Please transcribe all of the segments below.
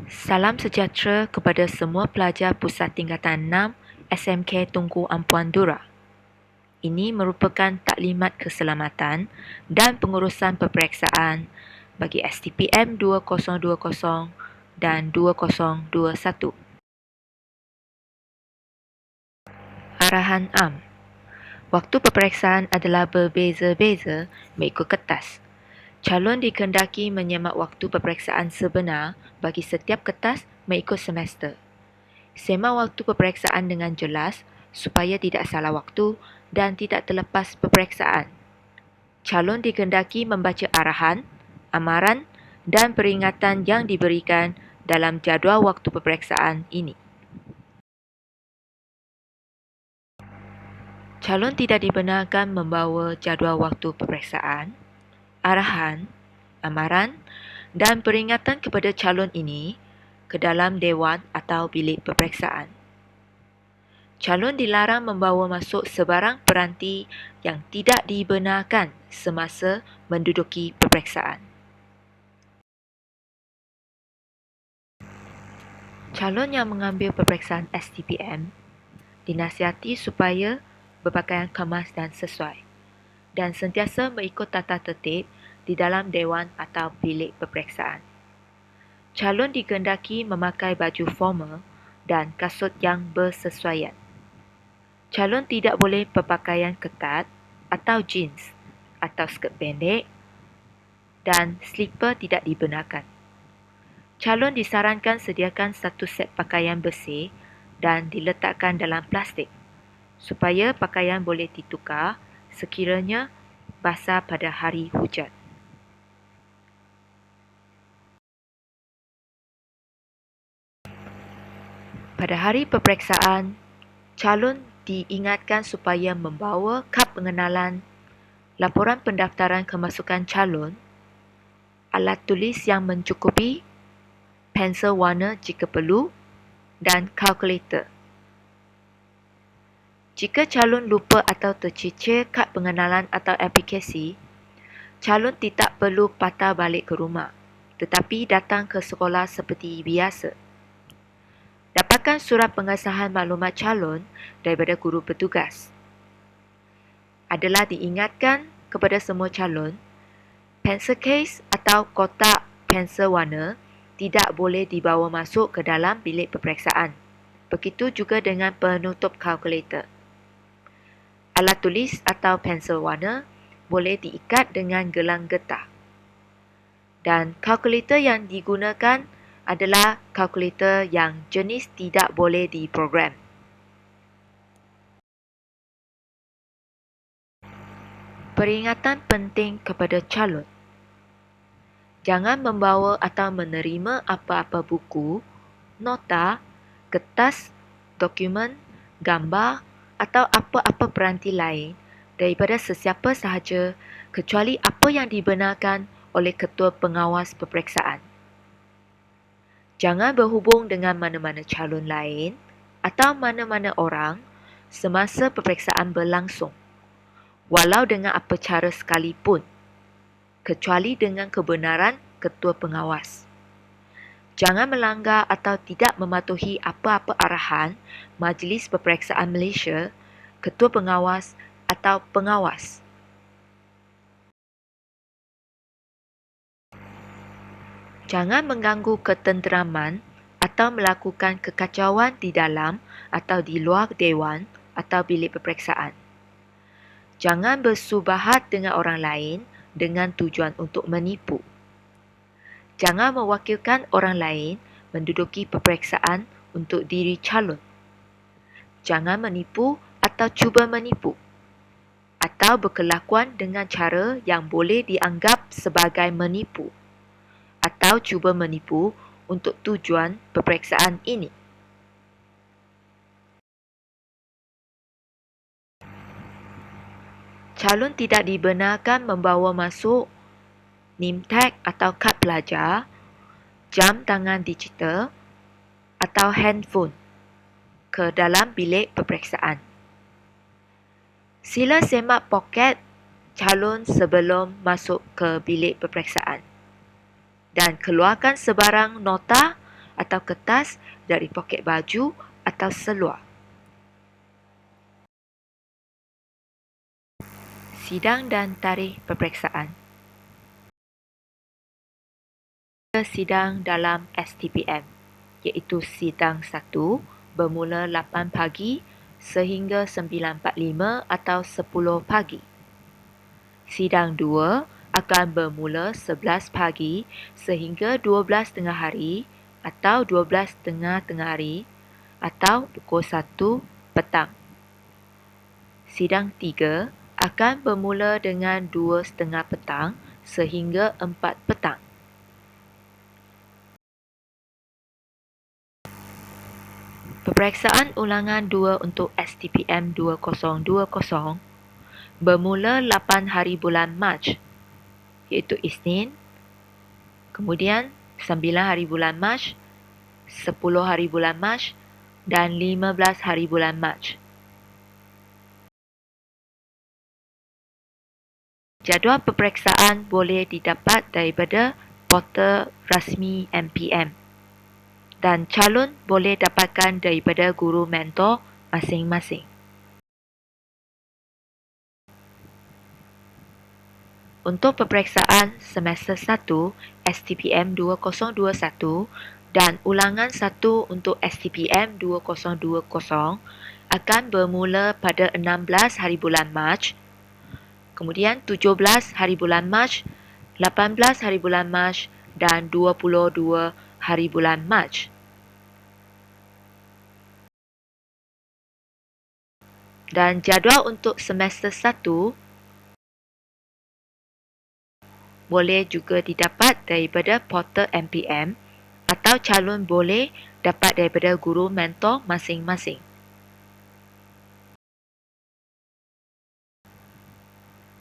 Salam sejahtera kepada semua pelajar Pusat Tingkatan 6 SMK Tunku Ampuan Dura. Ini merupakan taklimat keselamatan dan pengurusan peperiksaan bagi STPM 2020 dan 2021. Arahan am. Waktu peperiksaan adalah berbeza-beza mengikut kertas. Calon dikehendaki menyemak waktu peperiksaan sebenar bagi setiap kertas mengikut semester. Semak waktu peperiksaan dengan jelas supaya tidak salah waktu dan tidak terlepas peperiksaan. Calon dikehendaki membaca arahan, amaran dan peringatan yang diberikan dalam jadual waktu peperiksaan ini. Calon tidak dibenarkan membawa jadual waktu peperiksaan, arahan, amaran dan peringatan kepada calon ini ke dalam dewan atau bilik peperiksaan. Calon dilarang membawa masuk sebarang peranti yang tidak dibenarkan semasa menduduki peperiksaan. Calon yang mengambil peperiksaan STPM dinasihati supaya berpakaian kemas dan sesuai dan sentiasa mengikut tata tertib di dalam dewan atau bilik peperiksaan. Calon dikehendaki memakai baju formal dan kasut yang bersesuaian. Calon tidak boleh berpakaian ketat atau jeans atau skirt pendek dan slipper tidak dibenarkan. Calon disarankan sediakan satu set pakaian bersih dan diletakkan dalam plastik supaya pakaian boleh ditukar sekiranya basah pada hari hujan. Pada hari peperiksaan, calon diingatkan supaya membawa kad pengenalan, laporan pendaftaran kemasukan calon, alat tulis yang mencukupi, pensel warna jika perlu dan kalkulator. Jika calon lupa atau tercicir kad pengenalan atau aplikasi, calon tidak perlu patah balik ke rumah tetapi datang ke sekolah seperti biasa. Dapatkan surat pengesahan maklumat calon daripada guru bertugas. Adalah diingatkan kepada semua calon, pensel case atau kotak pensel warna tidak boleh dibawa masuk ke dalam bilik peperiksaan. Begitu juga dengan penutup kalkulator. Alat tulis atau pensel warna boleh diikat dengan gelang getah. Dan kalkulator yang digunakan adalah kalkulator yang jenis tidak boleh diprogram. Peringatan penting kepada calon. Jangan membawa atau menerima apa-apa buku, nota, kertas, dokumen, gambar atau apa-apa peranti lain daripada sesiapa sahaja kecuali apa yang dibenarkan oleh ketua pengawas peperiksaan. Jangan berhubung dengan mana-mana calon lain atau mana-mana orang semasa peperiksaan berlangsung, walau dengan apa cara sekalipun, kecuali dengan kebenaran ketua pengawas. Jangan melanggar atau tidak mematuhi apa-apa arahan Majlis Peperiksaan Malaysia, ketua pengawas atau pengawas. Jangan mengganggu ketenteraman atau melakukan kekacauan di dalam atau di luar dewan atau bilik peperiksaan. Jangan bersubahat dengan orang lain dengan tujuan untuk menipu. Jangan mewakilkan orang lain menduduki peperiksaan untuk diri calon. Jangan menipu atau cuba menipu atau berkelakuan dengan cara yang boleh dianggap sebagai menipu atau cuba menipu untuk tujuan peperiksaan ini. Calon tidak dibenarkan membawa masuk name tag atau kad pelajar, jam tangan digital atau handphone ke dalam bilik peperiksaan. Sila semak poket calon sebelum masuk ke bilik peperiksaan dan keluarkan sebarang nota atau kertas dari poket baju atau seluar. Sidang dan tarikh peperiksaan. Sidang dalam STPM, iaitu sidang 1 bermula 8 pagi sehingga 9.45 atau 10 pagi. Sidang 2 akan bermula 11 pagi sehingga 12 tengah hari atau 12 tengah hari atau pukul 1 petang. Sidang 3 akan bermula dengan 2.30 petang sehingga 4 petang. Peperiksaan ulangan 2 untuk STPM 2020 bermula 8 hari bulan Mac, iaitu Isnin, kemudian 9 hari bulan Mac, 10 hari bulan Mac dan 15 hari bulan Mac. Jadual peperiksaan boleh didapat daripada portal rasmi MPM dan calon boleh dapatkan daripada guru mentor masing-masing. Untuk peperiksaan semester 1 STPM 2021 dan ulangan 1 untuk STPM 2020 akan bermula pada 16 hari bulan Mac, kemudian 17 hari bulan Mac, 18 hari bulan Mac dan 22 hari bulan Mac. Dan jadual untuk semester 1 boleh juga didapat daripada portal MPM atau calon boleh dapat daripada guru mentor masing-masing.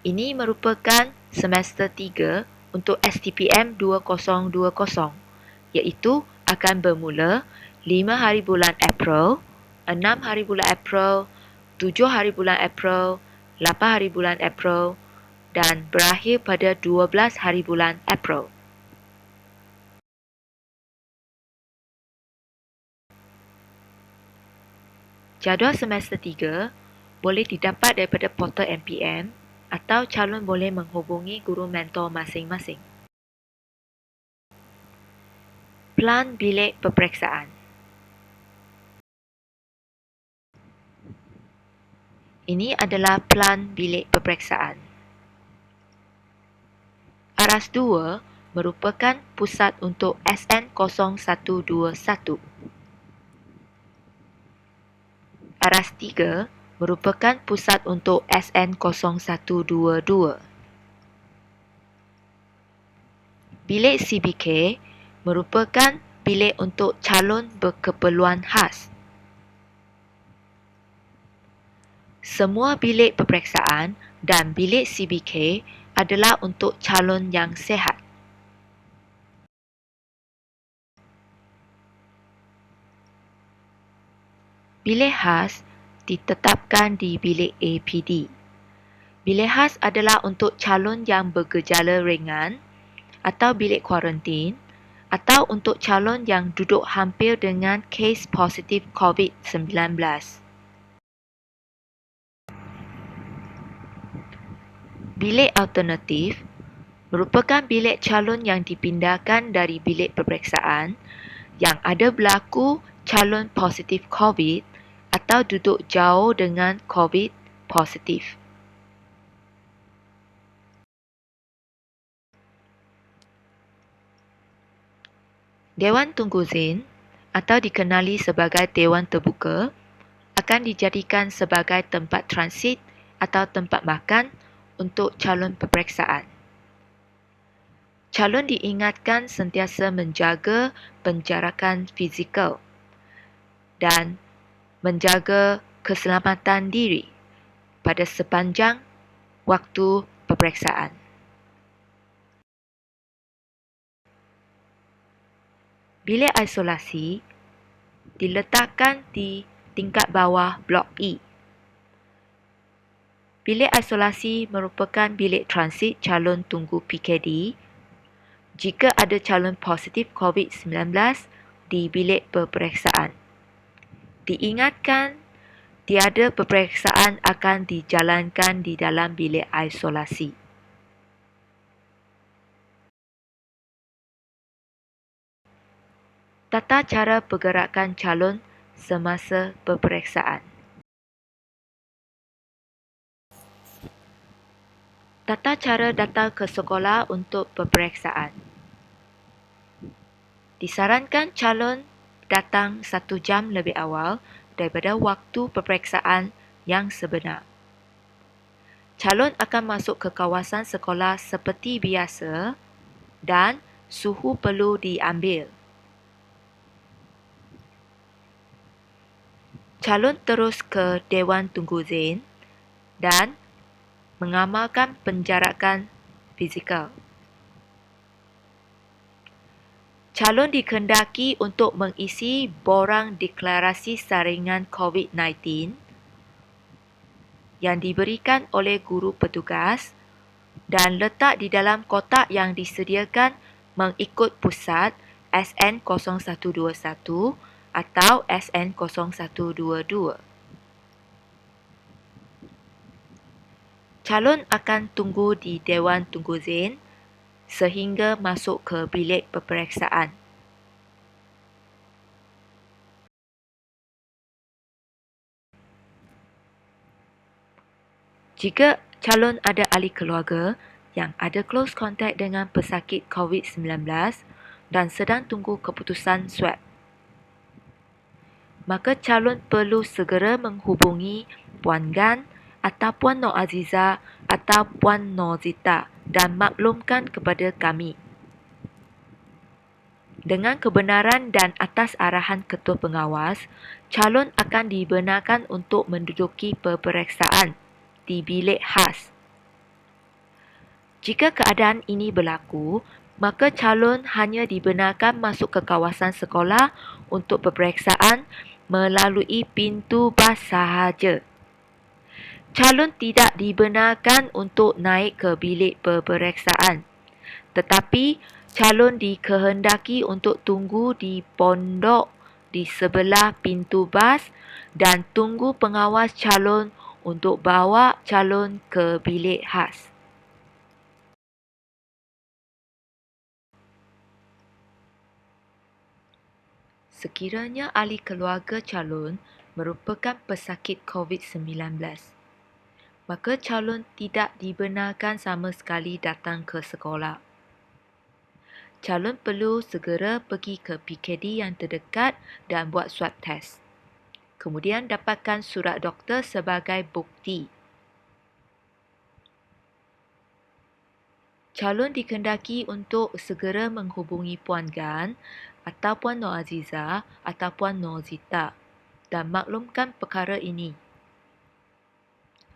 Ini merupakan semester 3 untuk STPM 2020, iaitu akan bermula 5 hari bulan April, 6 hari bulan April, 7 hari bulan April, 8 hari bulan April dan berakhir pada 12 hari bulan April. Jadual semester 3 boleh didapat daripada portal MPM atau calon boleh menghubungi guru mentor masing-masing. Pelan bilik peperiksaan. Ini adalah pelan bilik peperiksaan. Aras 2 merupakan pusat untuk SN0121. Aras 3 merupakan pusat untuk SN0122. Bilik CBK merupakan bilik untuk calon berkeperluan khas. Semua bilik peperiksaan dan bilik CBK adalah untuk calon yang sihat. Bilik khas ditetapkan di bilik APD. Bilik khas adalah untuk calon yang bergejala ringan atau bilik kuarantin atau untuk calon yang duduk hampir dengan kes positif COVID-19. Bilik alternatif merupakan bilik calon yang dipindahkan dari bilik peperiksaan yang ada berlaku calon positif COVID atau duduk jauh dengan COVID positif. Dewan Tunggu Zin atau dikenali sebagai Dewan Terbuka akan dijadikan sebagai tempat transit atau tempat makan untuk calon peperiksaan. Calon diingatkan sentiasa menjaga penjarakan fizikal dan menjaga keselamatan diri pada sepanjang waktu peperiksaan. Bilik isolasi diletakkan di tingkat bawah Blok E. Bilik isolasi merupakan bilik transit calon tunggu PKD jika ada calon positif COVID-19 di bilik peperiksaan. Diingatkan, tiada peperiksaan akan dijalankan di dalam bilik isolasi. Tata cara pergerakan calon semasa peperiksaan. Tata cara datang ke sekolah untuk peperiksaan. Disarankan calon datang 1 jam lebih awal daripada waktu peperiksaan yang sebenar. Calon akan masuk ke kawasan sekolah seperti biasa dan suhu perlu diambil. Calon terus ke Dewan Tunggu Zain dan mengamalkan penjarakan fizikal. Calon dikehendaki untuk mengisi borang deklarasi saringan COVID-19 yang diberikan oleh guru petugas dan letak di dalam kotak yang disediakan mengikut pusat SN0121 atau SN0122. Calon akan tunggu di Dewan Tunggu Zain sehingga masuk ke bilik peperiksaan. Jika calon ada ahli keluarga yang ada close contact dengan pesakit COVID-19 dan sedang tunggu keputusan swab, maka calon perlu segera menghubungi Puan Gan atau Puan Nur Aziza atau Puan Nur Zita dan maklumkan kepada kami. Dengan kebenaran dan atas arahan ketua pengawas, calon akan dibenarkan untuk menduduki peperiksaan di bilik khas. Jika keadaan ini berlaku, maka calon hanya dibenarkan masuk ke kawasan sekolah untuk peperiksaan melalui pintu bas sahaja. Calon tidak dibenarkan untuk naik ke bilik peperiksaan, tetapi calon dikehendaki untuk tunggu di pondok di sebelah pintu bas dan tunggu pengawas calon untuk bawa calon ke bilik khas. Sekiranya ahli keluarga calon merupakan pesakit COVID-19, maka calon tidak dibenarkan sama sekali datang ke sekolah. Calon perlu segera pergi ke PKD yang terdekat dan buat swab test. Kemudian dapatkan surat doktor sebagai bukti. Calon dikehendaki untuk segera menghubungi Puan Gan atau Puan Nur Aziza atau Puan Nur Zita dan maklumkan perkara ini.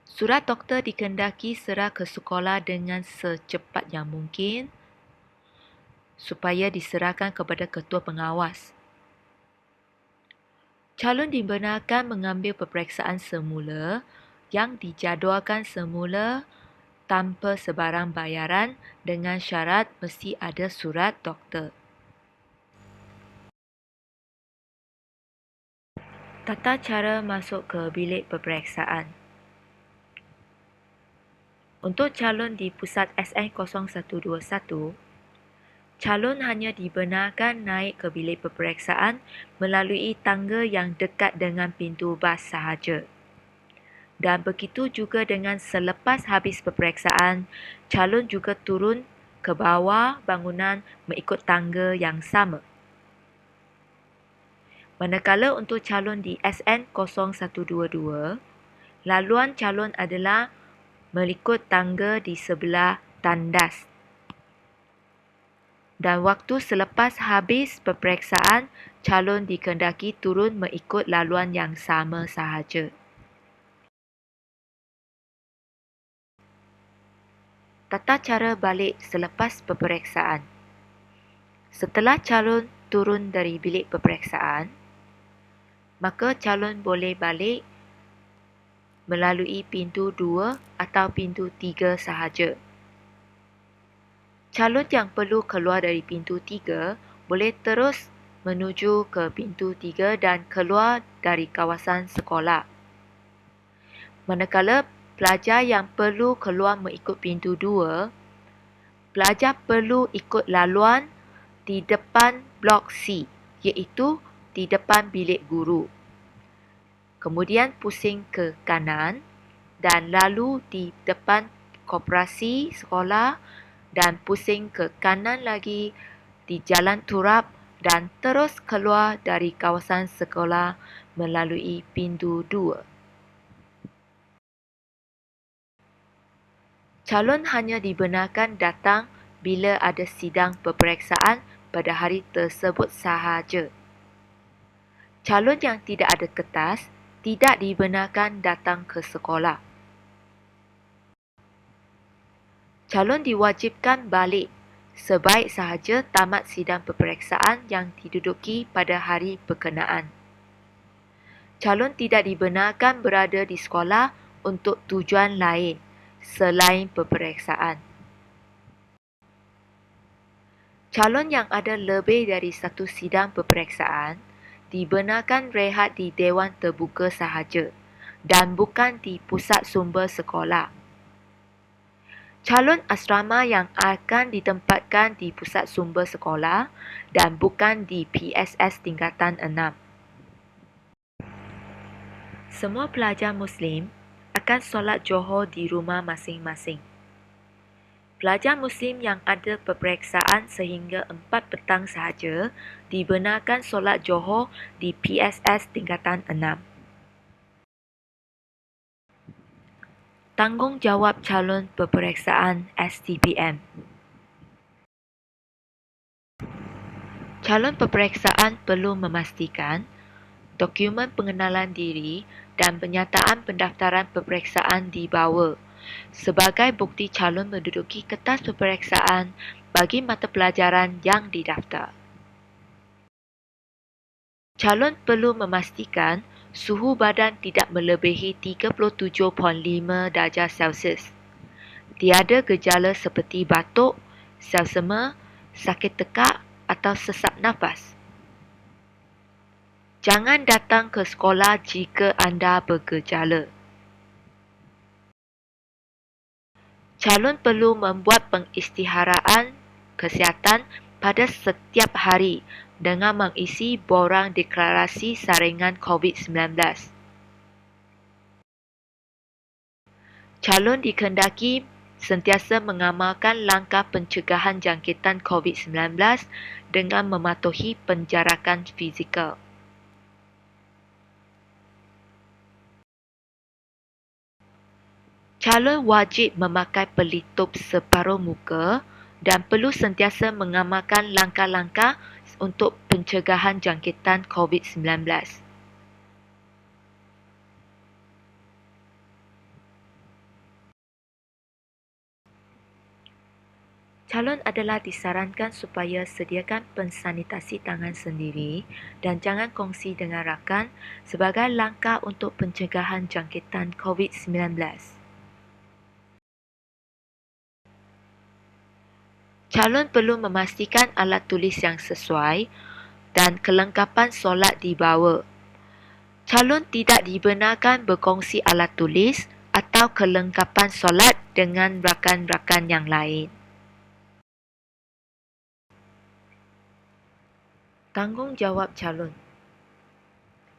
Surat doktor dikehendaki serah ke sekolah dengan secepat yang mungkin supaya diserahkan kepada ketua pengawas. Calon dibenarkan mengambil peperiksaan semula yang dijadualkan semula tanpa sebarang bayaran dengan syarat mesti ada surat doktor. Tata cara masuk ke bilik peperiksaan. Untuk calon di pusat SN0121, calon hanya dibenarkan naik ke bilik peperiksaan melalui tangga yang dekat dengan pintu bas sahaja. Dan begitu juga dengan selepas habis peperiksaan, calon juga turun ke bawah bangunan mengikut tangga yang sama. Manakala untuk calon di SN0122, laluan calon adalah mengikut tangga di sebelah tandas. Dan waktu selepas habis peperiksaan, calon dikehendaki turun mengikut laluan yang sama sahaja. Tata cara balik selepas peperiksaan. Setelah calon turun dari bilik peperiksaan, maka calon boleh balik melalui pintu 2 atau pintu 3 sahaja. Calon yang perlu keluar dari pintu 3 boleh terus menuju ke pintu 3 dan keluar dari kawasan sekolah. Manakala pelajar yang perlu keluar mengikut pintu 2, pelajar perlu ikut laluan di depan blok C, iaitu di depan bilik guru. Kemudian pusing ke kanan dan lalu di depan koperasi sekolah dan pusing ke kanan lagi di jalan turap dan terus keluar dari kawasan sekolah melalui pintu 2. Calon hanya dibenarkan datang bila ada sidang peperiksaan pada hari tersebut sahaja. Calon yang tidak ada kertas tidak dibenarkan datang ke sekolah. Calon diwajibkan balik sebaik sahaja tamat sidang peperiksaan yang diduduki pada hari berkenaan. Calon tidak dibenarkan berada di sekolah untuk tujuan lain selain peperiksaan. Calon yang ada lebih dari satu sidang peperiksaan dibenarkan rehat di Dewan Terbuka sahaja dan bukan di pusat sumber sekolah. Calon asrama yang akan ditempatkan di pusat sumber sekolah dan bukan di PSS tingkatan 6. Semua pelajar Muslim akan solat Johor di rumah masing-masing. Pelajar Muslim yang ada peperiksaan sehingga 4 petang sahaja dibenarkan solat Johor di PSS tingkatan 6. Tanggungjawab calon peperiksaan STPM. Calon peperiksaan perlu memastikan dokumen pengenalan diri dan penyataan pendaftaran peperiksaan dibawa sebagai bukti calon menduduki kertas peperiksaan bagi mata pelajaran yang didaftar. Calon perlu memastikan suhu badan tidak melebihi 37.5 darjah Celsius. Tiada gejala seperti batuk, selsema, sakit tekak atau sesak nafas. Jangan datang ke sekolah jika anda bergejala. Calon perlu membuat pengisytiharan kesihatan pada setiap hari dengan mengisi borang deklarasi saringan COVID-19. Calon dikehendaki sentiasa mengamalkan langkah pencegahan jangkitan COVID-19 dengan mematuhi penjarakan fizikal. Calon wajib memakai pelitup separuh muka dan perlu sentiasa mengamalkan langkah-langkah untuk pencegahan jangkitan COVID-19. Calon adalah disarankan supaya sediakan pensanitasi tangan sendiri dan jangan kongsi dengan rakan sebagai langkah untuk pencegahan jangkitan COVID-19. Calon perlu memastikan alat tulis yang sesuai dan kelengkapan solat dibawa. Calon tidak dibenarkan berkongsi alat tulis atau kelengkapan solat dengan rakan-rakan yang lain. Tanggungjawab calon.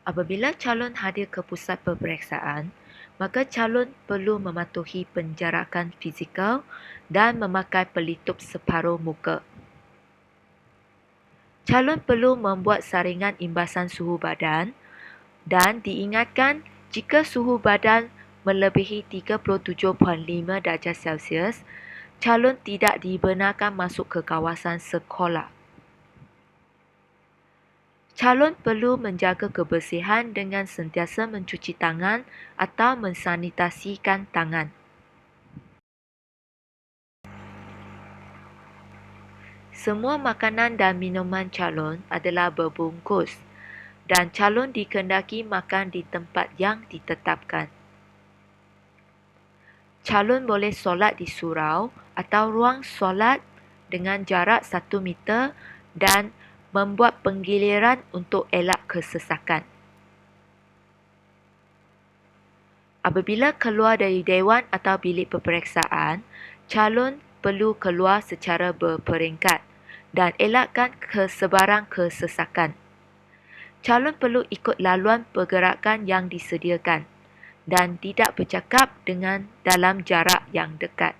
Apabila calon hadir ke pusat peperiksaan, maka calon perlu mematuhi penjarakan fizikal dan memakai pelitup separuh muka. Calon perlu membuat saringan imbasan suhu badan dan diingatkan jika suhu badan melebihi 37.5 darjah Celsius, calon tidak dibenarkan masuk ke kawasan sekolah. Calon perlu menjaga kebersihan dengan sentiasa mencuci tangan atau mensanitasikan tangan. Semua makanan dan minuman calon adalah berbungkus dan calon dikehendaki makan di tempat yang ditetapkan. Calon boleh solat di surau atau ruang solat dengan jarak 1 meter dan membuat penggiliran untuk elak kesesakan. Apabila keluar dari dewan atau bilik peperiksaan, calon perlu keluar secara berperingkat dan elakkan kesebaran kesesakan. Calon perlu ikut laluan pergerakan yang disediakan dan tidak bercakap dengan dalam jarak yang dekat.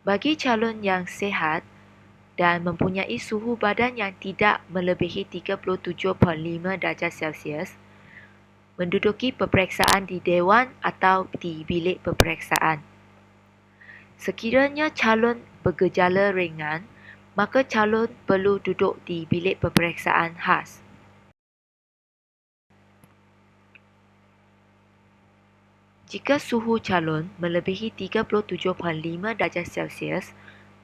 Bagi calon yang sihat dan mempunyai suhu badan yang tidak melebihi 37.5 darjah Celsius, menduduki peperiksaan di dewan atau di bilik peperiksaan. Sekiranya calon bergejala ringan, maka calon perlu duduk di bilik peperiksaan khas. Jika suhu calon melebihi 37.5 darjah Celsius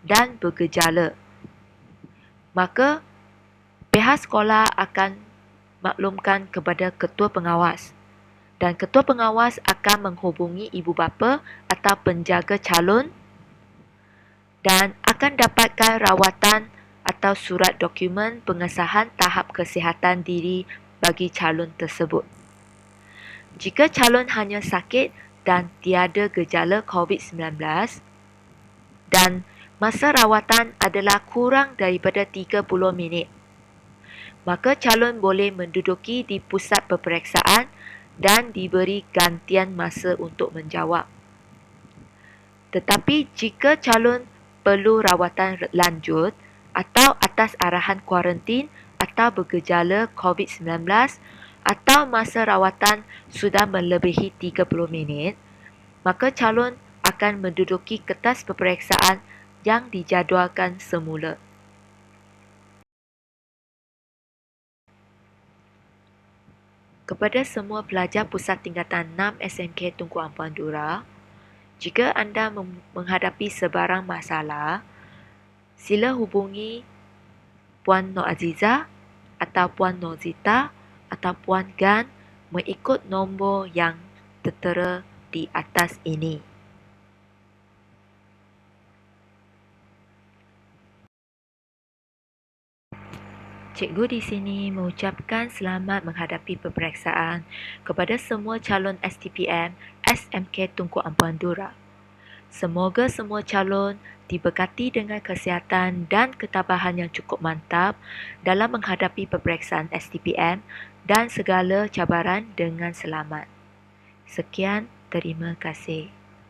dan bergejala, maka pihak sekolah akan maklumkan kepada ketua pengawas dan ketua pengawas akan menghubungi ibu bapa atau penjaga calon dan akan dapatkan rawatan atau surat dokumen pengesahan tahap kesihatan diri bagi calon tersebut. Jika calon hanya sakit dan tiada gejala COVID-19 dan masa rawatan adalah kurang daripada 30 minit, maka calon boleh menduduki di pusat peperiksaan dan diberi gantian masa untuk menjawab. Tetapi jika calon perlu rawatan lanjut atau atas arahan kuarantin atau bergejala COVID-19 atau masa rawatan sudah melebihi 30 minit, maka calon akan menduduki kertas peperiksaan yang dijadualkan semula. Kepada semua pelajar Pusat Tingkatan 6 SMK Tunku Ampuan Dura, jika anda menghadapi sebarang masalah, sila hubungi Puan Nur Aziza atau Puan Nozita atau Puan Gan mengikut nombor yang tertera di atas ini. Cikgu di sini mengucapkan selamat menghadapi peperiksaan kepada semua calon STPM SMK Tunku Ampuan Dura. Semoga semua calon diberkati dengan kesihatan dan ketabahan yang cukup mantap dalam menghadapi peperiksaan STPM dan segala cabaran dengan selamat. Sekian, terima kasih.